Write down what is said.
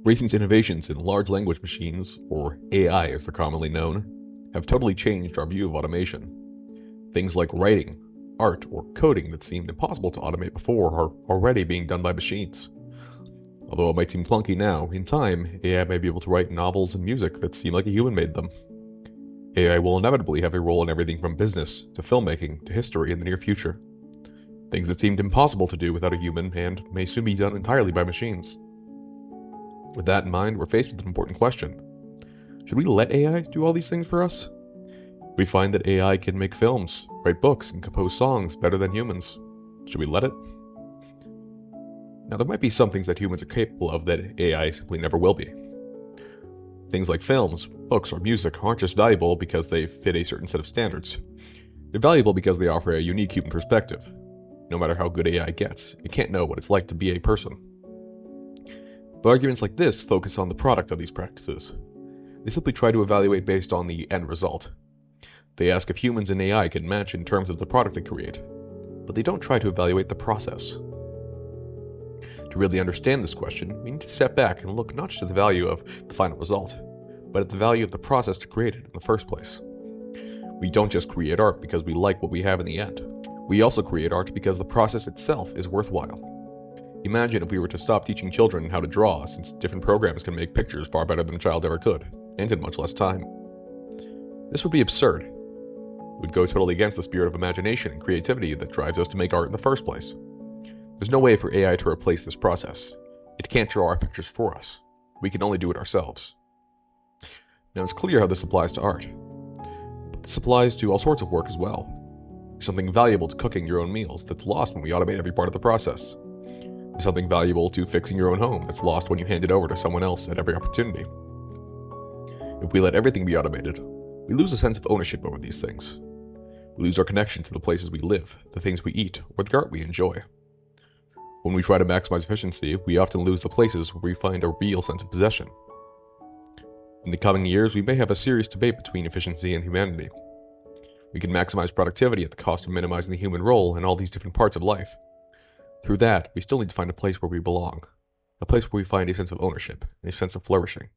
Recent innovations in large language machines, or AI as they're commonly known, have totally changed our view of automation. Things like writing, art, or coding that seemed impossible to automate before are already being done by machines. Although it might seem clunky now, in time, AI may be able to write novels and music that seem like a human made them. AI will inevitably have a role in everything from business to filmmaking to history in the near future. Things that seemed impossible to do without a human and may soon be done entirely by machines. With that in mind, we're faced with an important question. Should we let AI do all these things for us? We find that AI can make films, write books, and compose songs better than humans. Should we let it? Now, there might be some things that humans are capable of that AI simply never will be. Things like films, books, or music aren't just valuable because they fit a certain set of standards. They're valuable because they offer a unique human perspective. No matter how good AI gets, it can't know what it's like to be a person. But arguments like this focus on the product of these practices. They simply try to evaluate based on the end result. They ask if humans and AI can match in terms of the product they create, but they don't try to evaluate the process. To really understand this question, we need to step back and look not just at the value of the final result, but at the value of the process to create it in the first place. We don't just create art because we like what we have in the end. We also create art because the process itself is worthwhile. Imagine if we were to stop teaching children how to draw, since different programs can make pictures far better than a child ever could, and in much less time. This would be absurd. It would go totally against the spirit of imagination and creativity that drives us to make art in the first place. There's no way for AI to replace this process. It can't draw our pictures for us. We can only do it ourselves. Now, it's clear how this applies to art. But this applies to all sorts of work as well. There's something valuable to cooking your own meals that's lost when we automate every part of the process. There's something valuable to fixing your own home that's lost when you hand it over to someone else at every opportunity. If we let everything be automated, we lose a sense of ownership over these things. We lose our connection to the places we live, the things we eat, or the art we enjoy. When we try to maximize efficiency, we often lose the places where we find a real sense of possession. In the coming years, we may have a serious debate between efficiency and humanity. We can maximize productivity at the cost of minimizing the human role in all these different parts of life. Through that, we still need to find a place where we belong, a place where we find a sense of ownership and a sense of flourishing.